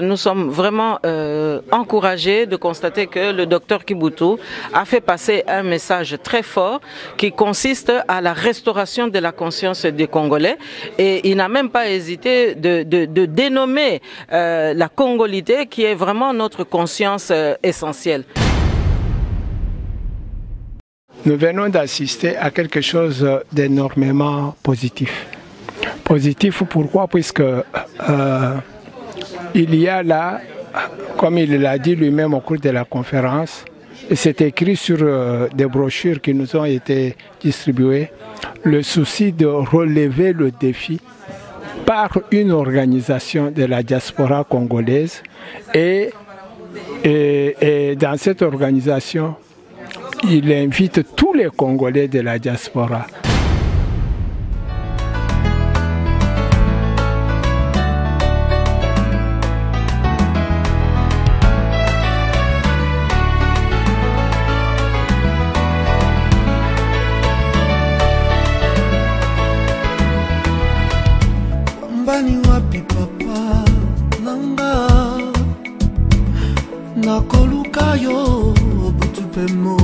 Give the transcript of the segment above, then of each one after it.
Nous sommes vraiment encouragés de constater que le docteur Kiboutou a fait passer un message très fort qui consiste à la restauration de la conscience des Congolais, et il n'a même pas hésité de dénommer la congolité qui est vraiment notre conscience essentielle. Nous venons d'assister à quelque chose d'énormément positif. Positif pourquoi? Puisque il y a là, comme il l'a dit lui-même au cours de la conférence, et c'est écrit sur des brochures qui nous ont été distribuées, le souci de relever le défi par une organisation de la diaspora congolaise, et dans cette organisation, il invite tous les Congolais de la diaspora. Mbani wapi papa nanga nakoluka yo butupemo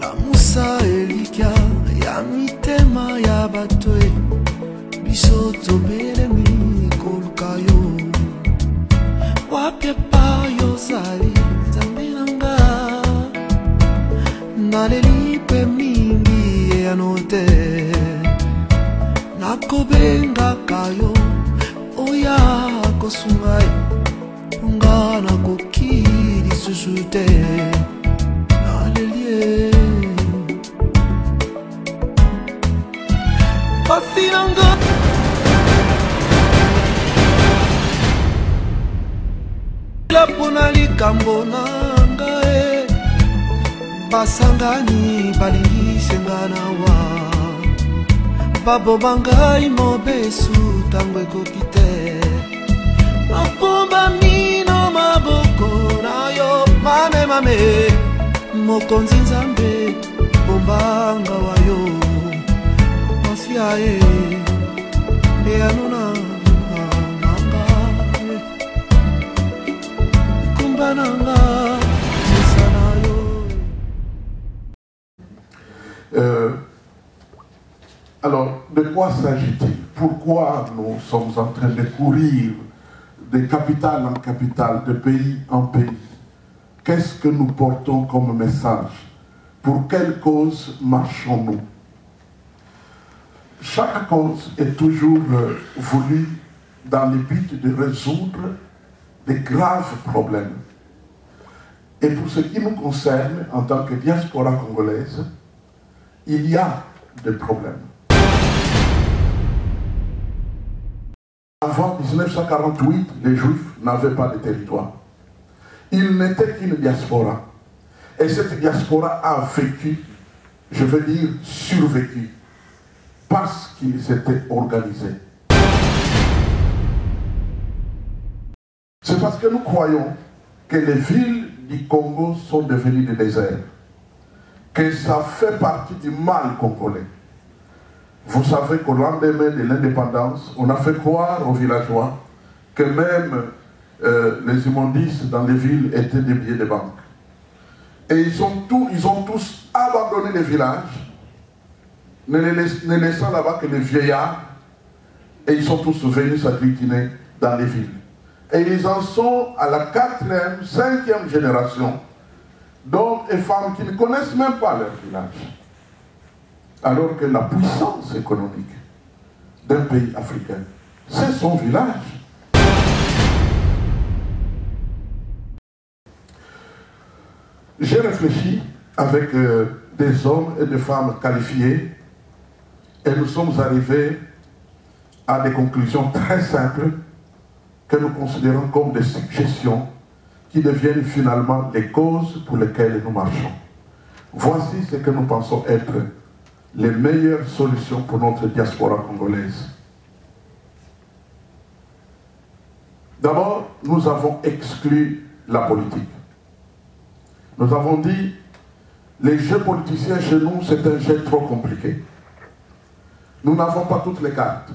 la musa elikia ya mitema ya batwe biso tobelemi koluka yo wapi pa yo sali zambi nanga naleli pe mingi ya note nakobenga kayo oya kosungai ungana kokiri susute nalelie pasinanga la pona likambo nanga basangani balingisengana wa Babo bangai mobesu tango ekokite mapomba mino maboko na yo mame mame mokonzi nzambe bombanga wayo masiae eanona nanga kumbananga misana yo. Alors, de quoi s'agit-il? Pourquoi nous sommes en train de courir de capitale en capitale, de pays en pays? Qu'est-ce que nous portons comme message? Pour quelle cause marchons-nous? Chaque cause est toujours voulue dans le but de résoudre de graves problèmes. Et pour ce qui nous concerne, en tant que diaspora congolaise, il y a des problèmes. Avant 1948, les Juifs n'avaient pas de territoire. Ils n'étaient qu'une diaspora. Et cette diaspora a vécu, je veux dire survécu, parce qu'ils s'étaient organisés. C'est parce que nous croyons que les villes du Congo sont devenues des déserts, que ça fait partie du mal congolais. Vous savez qu'au lendemain de l'indépendance, on a fait croire aux villageois que même les immondices dans les villes étaient des billets de banque. Et ils ont tous abandonné les villages, ne laissant là-bas que les vieillards, et ils sont tous venus s'agglutiner dans les villes. Et ils en sont à la 4e, 5e génération d'hommes et femmes qui ne connaissent même pas leur village. Alors que la puissance économique d'un pays africain, c'est son village. J'ai réfléchi avec des hommes et des femmes qualifiés et nous sommes arrivés à des conclusions très simples que nous considérons comme des suggestions qui deviennent finalement les causes pour lesquelles nous marchons. Voici ce que nous pensons être les meilleures solutions pour notre diaspora congolaise. D'abord, nous avons exclu la politique. Nous avons dit, les jeux politiciens chez nous, c'est un jeu trop compliqué. Nous n'avons pas toutes les cartes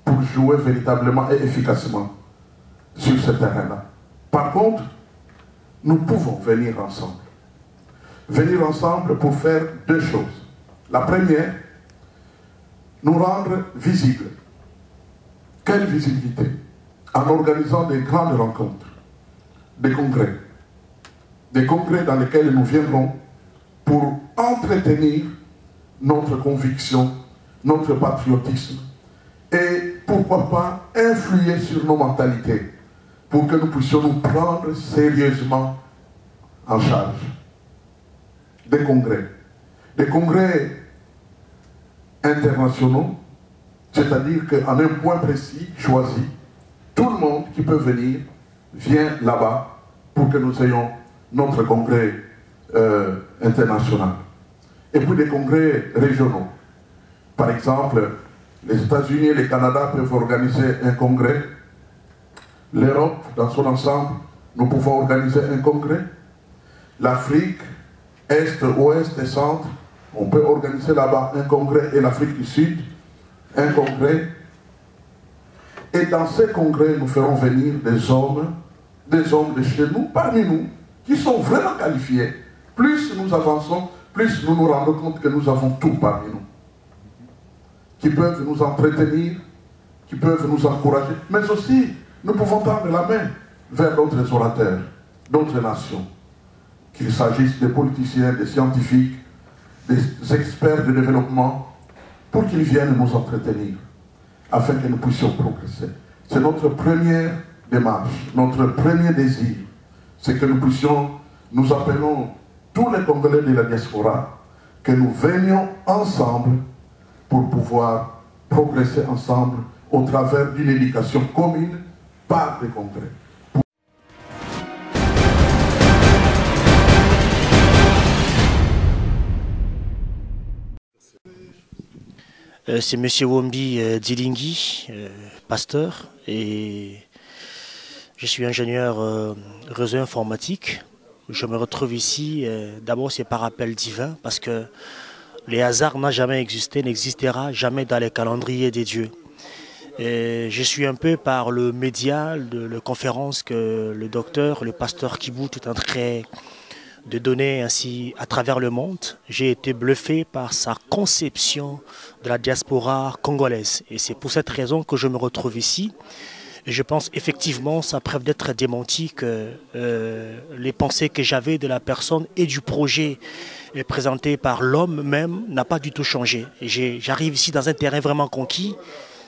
pour jouer véritablement et efficacement. sur ce terrain-là. Par contre, nous pouvons venir ensemble. Venir ensemble pour faire deux choses. La première, nous rendre visibles. Quelle visibilité? En organisant des grandes rencontres, des congrès dans lesquels nous viendrons pour entretenir notre conviction, notre patriotisme et pourquoi pas influer sur nos mentalités pour que nous puissions nous prendre sérieusement en charge. Des congrès internationaux, c'est-à-dire qu'en un point précis, choisi, tout le monde qui peut venir vient là-bas pour que nous ayons notre congrès international. Et puis des congrès régionaux. Par exemple, les États-Unis et le Canada peuvent organiser un congrès. L'Europe, dans son ensemble, nous pouvons organiser un congrès. L'Afrique, Est, Ouest et Centre, on peut organiser là-bas un congrès. Et l'Afrique du Sud, un congrès. Et dans ces congrès, nous ferons venir des hommes de chez nous, parmi nous, qui sont vraiment qualifiés. Plus nous avançons, plus nous nous rendons compte que nous avons tout parmi nous. Qui peuvent nous entretenir, qui peuvent nous encourager, mais aussi nous pouvons tendre la main vers d'autres orateurs, d'autres nations. Qu'il s'agisse des politiciens, des scientifiques, des experts de développement, pour qu'ils viennent nous entretenir, afin que nous puissions progresser. C'est notre première démarche, notre premier désir, c'est que nous puissions, nous appelons tous les Congolais de la diaspora, que nous venions ensemble pour pouvoir progresser ensemble au travers d'une éducation commune par des congrès. C'est M. Wombi Dilingui, pasteur, et je suis ingénieur réseau informatique. Je me retrouve ici, d'abord c'est par appel divin, parce que les hasards n'ont jamais existé, n'existera jamais dans les calendriers des dieux. Et je suis un peu par le média, la conférence que le docteur, le pasteur Kibutu est en train de donner ainsi à travers le monde. J'ai été bluffé par sa conception de la diaspora congolaise. Et c'est pour cette raison que je me retrouve ici. Et je pense effectivement, ça preuve d'être démenti, que les pensées que j'avais de la personne et du projet présenté par l'homme même n'a pas du tout changé. J'arrive ici dans un terrain vraiment conquis.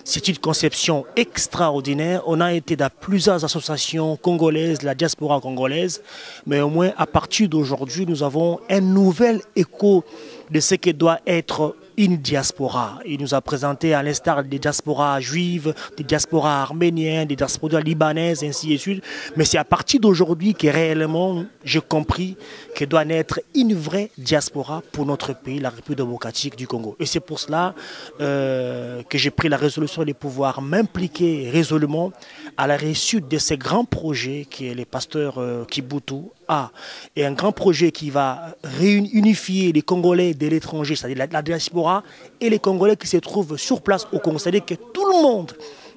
C'est une conception extraordinaire. On a été dans plusieurs associations congolaises, la diaspora congolaise, mais au moins à partir d'aujourd'hui, nous avons un nouvel écho de ce que doit être une diaspora. Il nous a présenté à l'instar des diasporas juives, des diasporas arméniennes, des diasporas libanaises, ainsi de suite. Mais c'est à partir d'aujourd'hui que réellement j'ai compris que doit naître une vraie diaspora pour notre pays, la République démocratique du Congo. Et c'est pour cela que j'ai pris la résolution de pouvoir m'impliquer résolument à la réussite de ces grands projets qui est les pasteurs Kibutu A. Et un grand projet qui va réunifier les Congolais de l'étranger, c'est-à-dire la diaspora, et les Congolais qui se trouvent sur place au Congo. C'est-à-dire que tout le monde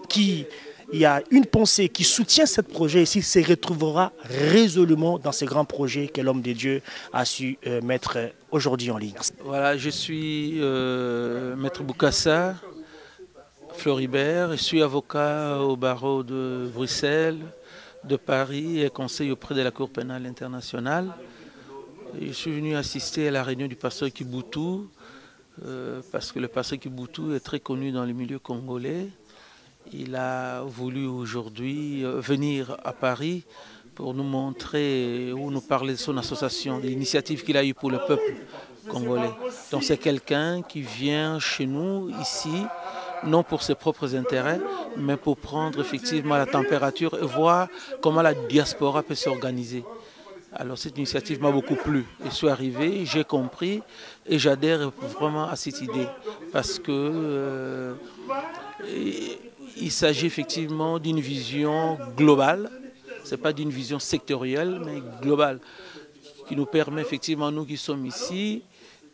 qui y a une pensée qui soutient ce projet ici se retrouvera résolument dans ces grands projets que l'homme de Dieu a su mettre aujourd'hui en ligne. Voilà, je suis Maître Boukassa Floribert, je suis avocat au barreau de Bruxelles, de Paris et conseiller auprès de la Cour pénale internationale. Je suis venu assister à la réunion du pasteur Kibutu, parce que le pasteur Kibutu est très connu dans les milieux congolais. Il a voulu aujourd'hui venir à Paris pour nous montrer ou nous parler de son association, de l'initiative qu'il a eue pour le peuple congolais. Donc c'est quelqu'un qui vient chez nous ici, non pour ses propres intérêts, mais pour prendre effectivement la température et voir comment la diaspora peut s'organiser. Alors cette initiative m'a beaucoup plu. Je suis arrivé, j'ai compris et j'adhère vraiment à cette idée parce que il s'agit effectivement d'une vision globale, ce n'est pas d'une vision sectorielle, mais globale, qui nous permet effectivement, nous qui sommes ici,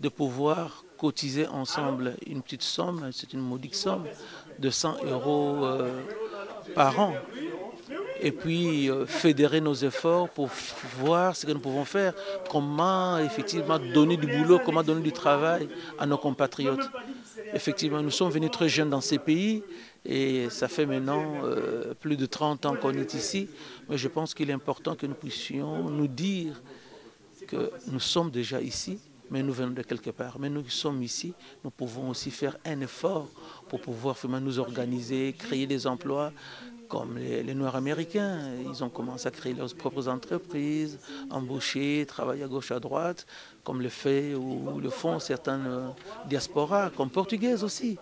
de pouvoir cotiser ensemble une petite somme, c'est une modique somme, de 100 € par an. et puis fédérer nos efforts pour voir ce que nous pouvons faire, comment effectivement donner du boulot, comment donner du travail à nos compatriotes. Effectivement, nous sommes venus très jeunes dans ces pays et ça fait maintenant plus de 30 ans qu'on est ici, mais je pense qu'il est important que nous puissions nous dire que nous sommes déjà ici, mais nous venons de quelque part. Mais nous sommes ici, nous pouvons aussi faire un effort pour pouvoir nous organiser, créer des emplois, comme les Noirs américains. Ils ont commencé à créer leurs propres entreprises, embaucher, travailler à gauche, à droite, comme le fait ou le font certaines diasporas, comme portugaises aussi,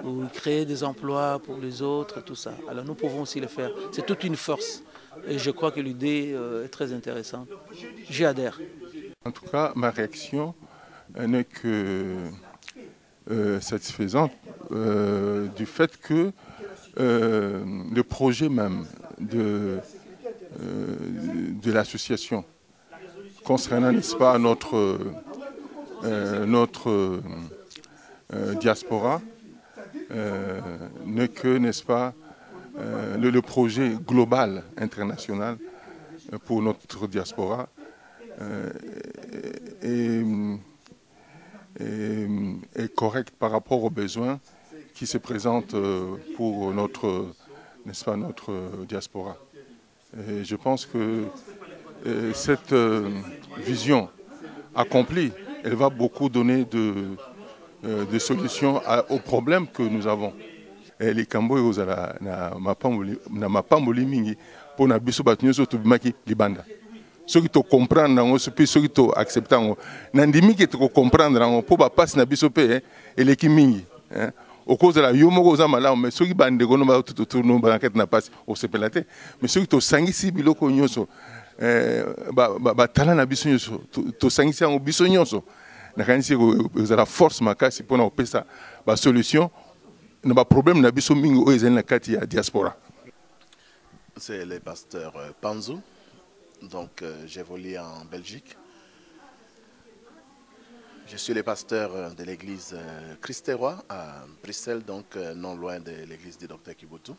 où ils créent des emplois pour les autres, tout ça. Alors nous pouvons aussi le faire. C'est toute une force. Et je crois que l'idée est très intéressante. J'y adhère. En tout cas, ma réaction n'est que satisfaisante du fait que le projet même de l'association concernant, n'est-ce pas, notre diaspora n'est que, n'est-ce pas, le projet global international pour notre diaspora est correct par rapport aux besoins qui se présentent pour notre, n'est-ce pas, notre diaspora. Et je pense que cette vision accomplie, elle va beaucoup donner de solutions aux problèmes que nous avons. Les Cambodgiens na mapamboli mingi pour na biso batu nyoso tubimaki libanda. Ceux qui te comprennent, ceux qui te acceptent, nandimi qui te comprendre pour ba passe na biso pe et les mingi. Au cause de la yomo za mala mais ceux qui bande gono ba tout tourno ba enquête na passe au sepelate mais ceux qui te sangisi biloko nyoso ba tala na biso nyoso to sangisi ngo biso nyoso na kanisi vous la force makasi pour na opesa ba solution na problème na biso mingi o ezali na kati ya diaspora. C'est le pasteur Panzou, donc j'évolue en Belgique. Je suis le pasteur de l'église Christ-Roi à Bruxelles, donc non loin de l'église du docteur Kibutu,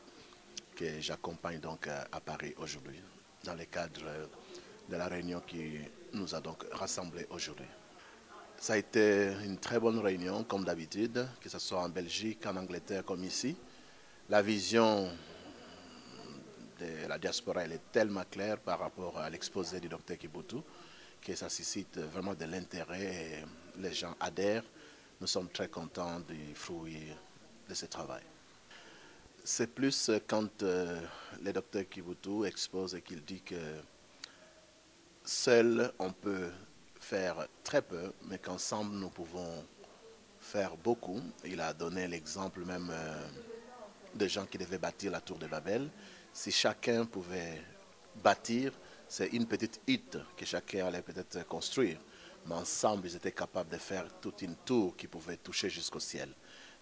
que j'accompagne donc à Paris aujourd'hui, dans le cadre de la réunion qui nous a donc rassemblés aujourd'hui. Ça a été une très bonne réunion, comme d'habitude, que ce soit en Belgique, en Angleterre, comme ici. La vision de la diaspora, elle est tellement claire par rapport à l'exposé du docteur Kibutu, que ça suscite vraiment de l'intérêt et les gens adhèrent. Nous sommes très contents du fruit de ce travail. C'est plus quand le docteur Kibutu expose et qu'il dit que seul on peut faire très peu, mais qu'ensemble nous pouvons faire beaucoup. Il a donné l'exemple même de gens qui devaient bâtir la tour de Babel. Si chacun pouvait bâtir, c'est une petite hutte que chacun allait peut-être construire. Mais ensemble, ils étaient capables de faire toute une tour qui pouvait toucher jusqu'au ciel.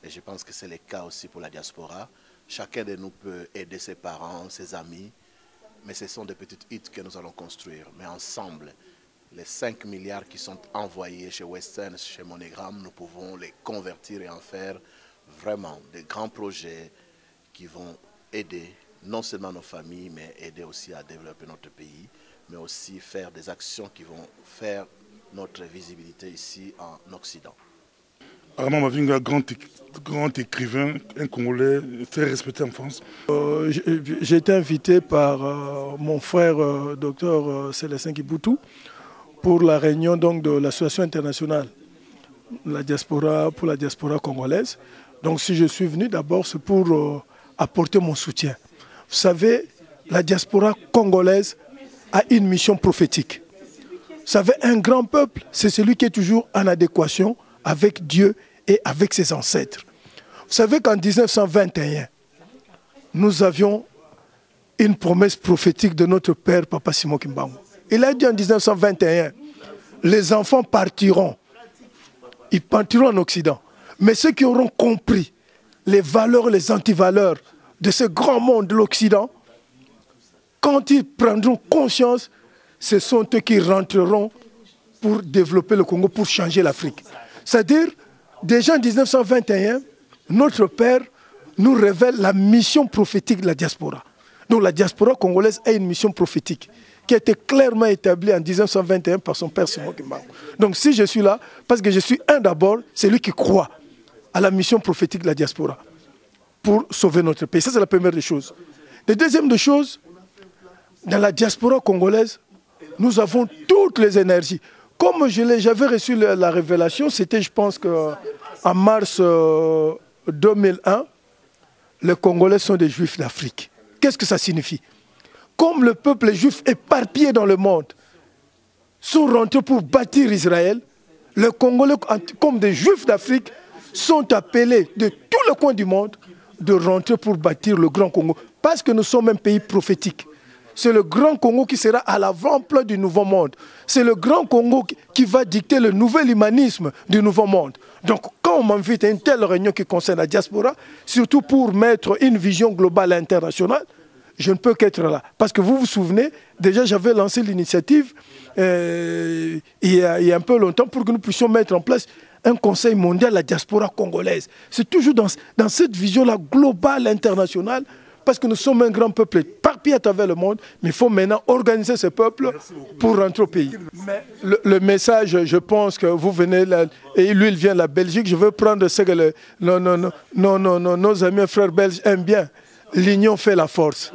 Et je pense que c'est le cas aussi pour la diaspora. Chacun de nous peut aider ses parents, ses amis, mais ce sont des petites huttes que nous allons construire. Mais ensemble, les 5 milliards qui sont envoyés chez Western, chez MoneyGram, nous pouvons les convertir et en faire vraiment des grands projets qui vont aider non seulement nos familles, mais aider aussi à développer notre pays, mais aussi faire des actions qui vont faire notre visibilité ici en Occident. Armand Mavinga, grand écrivain, un Congolais très respecté en France. J'ai été invité par mon frère docteur Célestin Kibutu pour la réunion donc, de l'association internationale la diaspora, pour la diaspora congolaise. Donc si je suis venu d'abord, c'est pour apporter mon soutien. Vous savez, la diaspora congolaise a une mission prophétique. Vous savez, un grand peuple, c'est celui qui est toujours en adéquation avec Dieu et avec ses ancêtres. Vous savez qu'en 1921, nous avions une promesse prophétique de notre père, Papa Simon Kimbangu. Il a dit en 1921, les enfants partiront. Ils partiront en Occident. Mais ceux qui auront compris les valeurs et les antivaleurs de ce grand monde de l'Occident, quand ils prendront conscience, ce sont eux qui rentreront pour développer le Congo, pour changer l'Afrique. C'est-à-dire, déjà en 1921, notre Père nous révèle la mission prophétique de la diaspora. Donc la diaspora congolaise a une mission prophétique qui a été clairement établie en 1921 par son père Simon Kimbangu. Donc si je suis là, parce que je suis d'abord, c'est lui qui croit à la mission prophétique de la diaspora pour sauver notre pays. Ça, c'est la première des choses. La deuxième des choses, dans la diaspora congolaise, nous avons toutes les énergies. Comme j'avais reçu la révélation, c'était, je pense, en mars 2001, les Congolais sont des Juifs d'Afrique. Qu'est-ce que ça signifie? Comme le peuple juif éparpillé dans le monde sont rentrés pour bâtir Israël, les Congolais, comme des Juifs d'Afrique, sont appelés de tous les coins du monde de rentrer pour bâtir le Grand Congo. Parce que nous sommes un pays prophétique. C'est le Grand Congo qui sera à l'avant-plan du Nouveau Monde. C'est le Grand Congo qui va dicter le nouvel humanisme du Nouveau Monde. Donc, quand on m'invite à une telle réunion qui concerne la diaspora, surtout pour mettre une vision globale et internationale, je ne peux qu'être là. Parce que vous vous souvenez, déjà j'avais lancé l'initiative il y a un peu longtemps pour que nous puissions mettre en place un conseil mondial de la diaspora congolaise. C'est toujours dans cette vision-là globale, internationale, parce que nous sommes un grand peuple éparpillé à travers le monde, mais il faut maintenant organiser ce peuple pour rentrer au pays. Mais le je pense que vous venez là, et lui il vient de la Belgique, je veux prendre ce que nos amis frères belges aiment bien. L'union fait la force.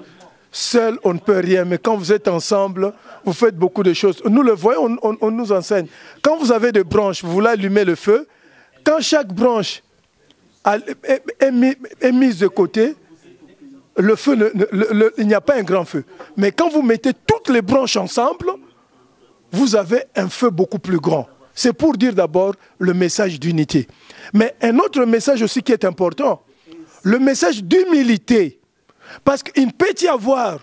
Seul, on ne peut rien, mais quand vous êtes ensemble, vous faites beaucoup de choses. Nous le voyons, on nous enseigne. Quand vous avez des branches, vous voulez allumer le feu, quand chaque branche est mise de côté, le feu, il n'y a pas un grand feu. Mais quand vous mettez toutes les branches ensemble, vous avez un feu beaucoup plus grand. C'est pour dire d'abord le message d'unité. Mais un autre message aussi qui est important, le message d'humilité. Parce qu'il peut y avoir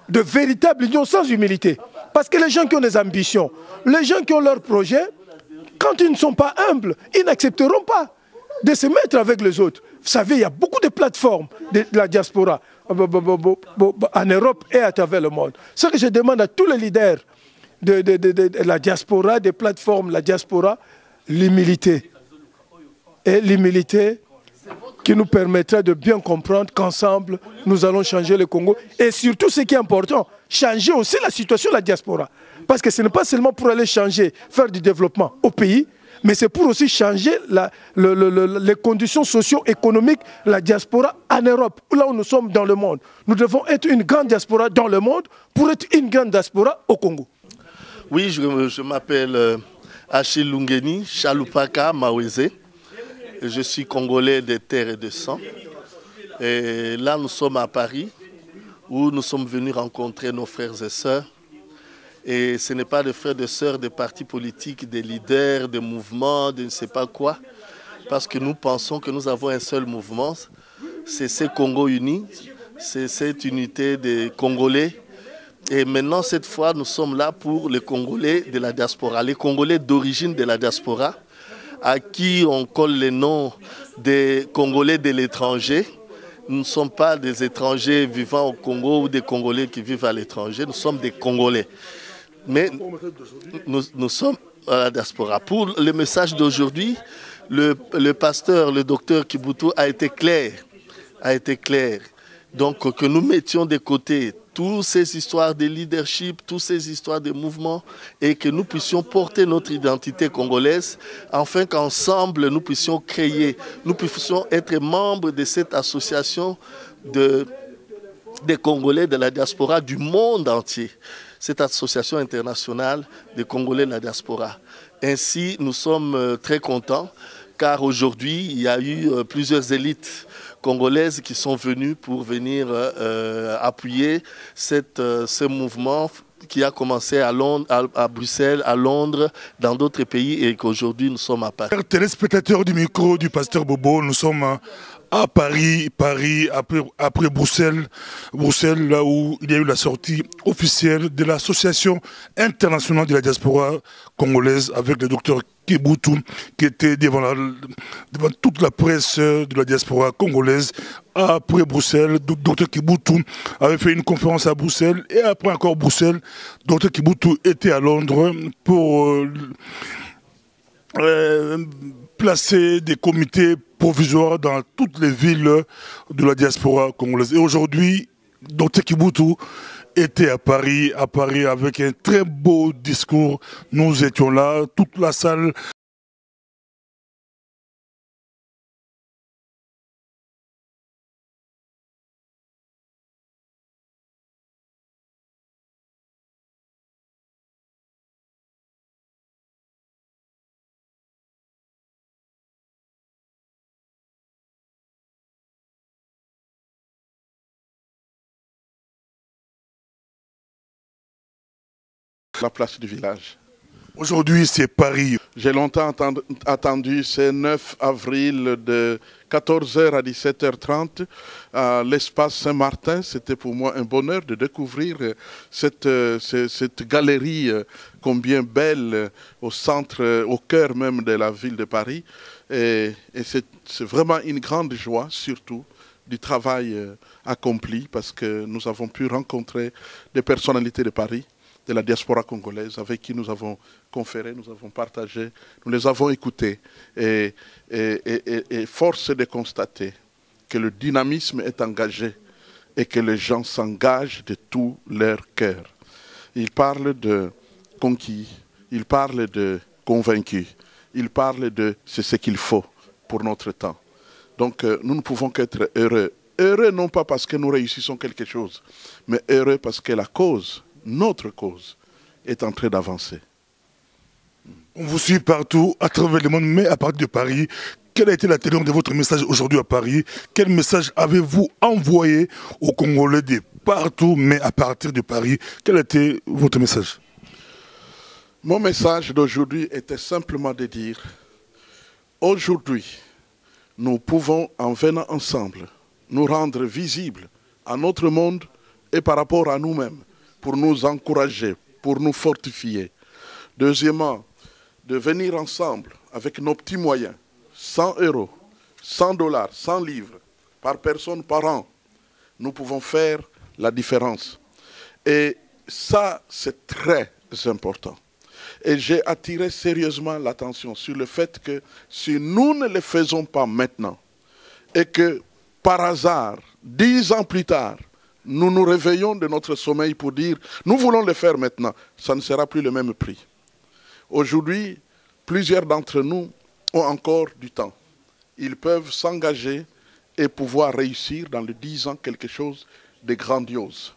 de véritables unions sans humilité. Parce que les gens qui ont des ambitions, les gens qui ont leurs projets, quand ils ne sont pas humbles, ils n'accepteront pas de se mettre avec les autres. Vous savez, il y a beaucoup de plateformes de la diaspora en Europe et à travers le monde. Ce que je demande à tous les leaders de la diaspora, des plateformes de la diaspora, l'humilité. Et l'humilité qui nous permettra de bien comprendre qu'ensemble, nous allons changer le Congo. Et surtout, ce qui est important, changer aussi la situation de la diaspora. Parce que ce n'est pas seulement pour aller changer, faire du développement au pays, mais c'est pour aussi changer les conditions socio-économiques de la diaspora en Europe, là où nous sommes dans le monde. Nous devons être une grande diaspora dans le monde pour être une grande diaspora au Congo. Oui, je m'appelle Achille Lungeni, Chalupaka Maweze. Je suis congolais de terre et de sang. Et là, nous sommes à Paris, où nous sommes venus rencontrer nos frères et sœurs. Et ce n'est pas des frères et sœurs des partis politiques, des leaders, des mouvements, de ne sais pas quoi. Parce que nous pensons que nous avons un seul mouvement. C'est ce Congo uni, c'est cette unité des Congolais. Et maintenant, cette fois, nous sommes là pour les Congolais de la diaspora, les Congolais d'origine de la diaspora, à qui on colle les noms des Congolais de l'étranger. Nous ne sommes pas des étrangers vivant au Congo ou des Congolais qui vivent à l'étranger, nous sommes des Congolais. Mais nous sommes à la diaspora. Pour le message d'aujourd'hui, le pasteur, le docteur Kibutu a été clair. Donc que nous mettions de côté toutes ces histoires de leadership, toutes ces histoires de mouvements et que nous puissions porter notre identité congolaise afin qu'ensemble nous puissions créer, nous puissions être membres de cette association des Congolais de la diaspora du monde entier. Cette association internationale des Congolais de la diaspora. Ainsi, nous sommes très contents car aujourd'hui, il y a eu plusieurs élites congolaises qui sont venues pour venir appuyer ce mouvement qui a commencé à Londres, à Bruxelles, à Londres, dans d'autres pays et qu'aujourd'hui nous sommes à Paris. Téléspectateurs du micro du pasteur Bobo, nous sommes à Paris, après Bruxelles, là où il y a eu la sortie officielle de l'Association internationale de la diaspora congolaise avec le docteur Kibutu qui était devant toute la presse de la diaspora congolaise. Après Bruxelles, docteur Kibutu avait fait une conférence à Bruxelles et après encore Bruxelles, docteur Kibutu était à Londres pour placer des comités provisoires dans toutes les villes de la diaspora congolaise. Et aujourd'hui, Dr Kiboutou était à Paris avec un très beau discours. Nous étions là, toute la salle. La place du village. Aujourd'hui, c'est Paris. J'ai longtemps attendu ce 9 avril de 14h à 17h30 à l'espace Saint-Martin. C'était pour moi un bonheur de découvrir cette galerie combien belle au centre, au cœur même de la ville de Paris. Et c'est vraiment une grande joie, surtout, du travail accompli parce que nous avons pu rencontrer des personnalités de Paris, de la diaspora congolaise, avec qui nous avons conféré, nous avons partagé, nous les avons écoutés. Et force est de constater que le dynamisme est engagé et que les gens s'engagent de tout leur cœur. Ils parlent de conquis, ils parlent de convaincus, ils parlent de c'est ce qu'il faut pour notre temps. Donc nous ne pouvons qu'être heureux. Heureux non pas parce que nous réussissons quelque chose, mais heureux parce que la cause, notre cause, est en train d'avancer. On vous suit partout, à travers le monde, mais à partir de Paris. Quelle a été la teneur de votre message aujourd'hui à Paris? Quel message avez-vous envoyé aux Congolais de partout, mais à partir de Paris? Quel était votre message? Mon message d'aujourd'hui était simplement de dire, aujourd'hui, nous pouvons, en venant ensemble, nous rendre visibles à notre monde et par rapport à nous-mêmes, pour nous encourager, pour nous fortifier. Deuxièmement, de venir ensemble avec nos petits moyens, 100 €, 100 $, 100 livres par personne par an, nous pouvons faire la différence. Et ça, c'est très important. Et j'ai attiré sérieusement l'attention sur le fait que si nous ne le faisons pas maintenant, et que par hasard, 10 ans plus tard, nous nous réveillons de notre sommeil pour dire « nous voulons le faire maintenant », ça ne sera plus le même prix. Aujourd'hui, plusieurs d'entre nous ont encore du temps. Ils peuvent s'engager et pouvoir réussir dans les 10 ans quelque chose de grandiose.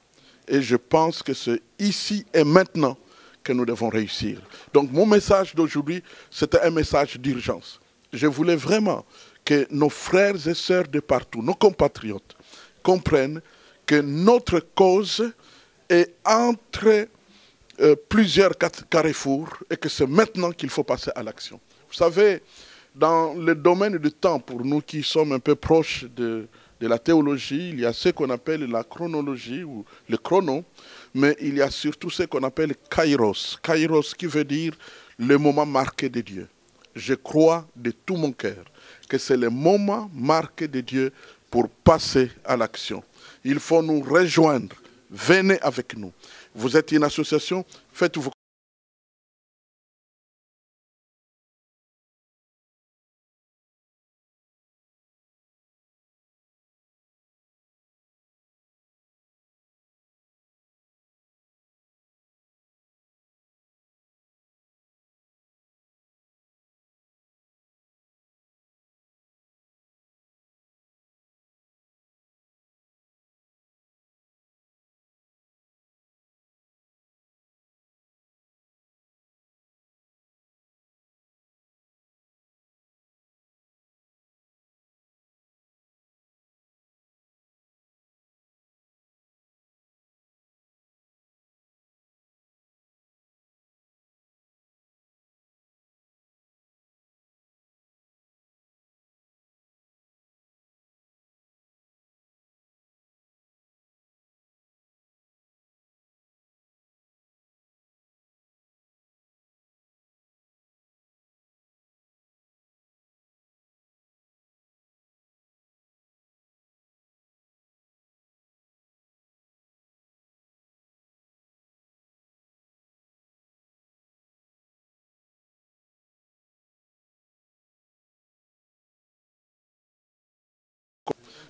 Et je pense que c'est ici et maintenant que nous devons réussir. Donc mon message d'aujourd'hui, c'était un message d'urgence. Je voulais vraiment que nos frères et sœurs de partout, nos compatriotes, comprennent que notre cause est entre plusieurs carrefours et que c'est maintenant qu'il faut passer à l'action. Vous savez, dans le domaine du temps, pour nous qui sommes un peu proches de la théologie, il y a ce qu'on appelle la chronologie ou le chrono, mais il y a surtout ce qu'on appelle kairos. Kairos qui veut dire le moment marqué de Dieu. Je crois de tout mon cœur que c'est le moment marqué de Dieu pour passer à l'action. Il faut nous rejoindre. Venez avec nous. Vous êtes une association, faites vos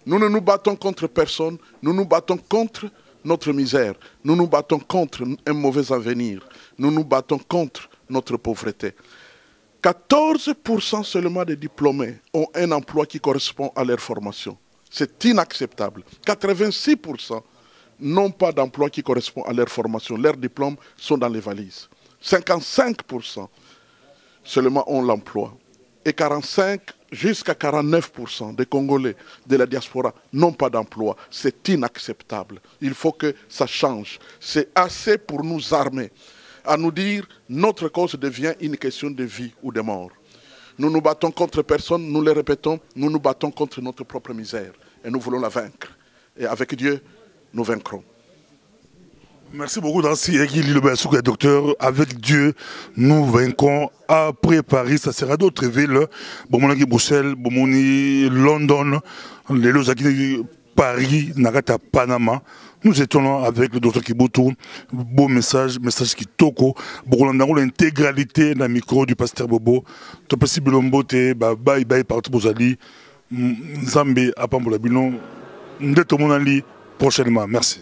Nous ne nous battons contre personne, nous nous battons contre notre misère, nous nous battons contre un mauvais avenir, nous nous battons contre notre pauvreté. 14% seulement des diplômés ont un emploi qui correspond à leur formation. C'est inacceptable. 86% n'ont pas d'emploi qui correspond à leur formation. Leurs diplômes sont dans les valises. 55% seulement ont l'emploi. Et 45 jusqu'à 49% des Congolais de la diaspora n'ont pas d'emploi. C'est inacceptable. Il faut que ça change. C'est assez pour nous armer à nous dire notre cause devient une question de vie ou de mort. Nous nous battons contre personne, nous le répétons, nous nous battons contre notre propre misère. Et nous voulons la vaincre. Et avec Dieu, nous vaincrons. Merci beaucoup, Dansi le docteur. Avec Dieu, nous vaincrons. Après Paris, ça sera d'autres villes. Bomoni Bruxelles, Bomoni London, les Lozaki Paris, Nagata Panama. Nous étions avec le docteur Kibutu. Beau message qui toko. Beaucoup l'intégralité d'un micro du pasteur Bobo. Topesi Bilombote, bye bye partout Bozali. Nzambe Apambola Bilon. Ndeto Monali prochainement. Merci.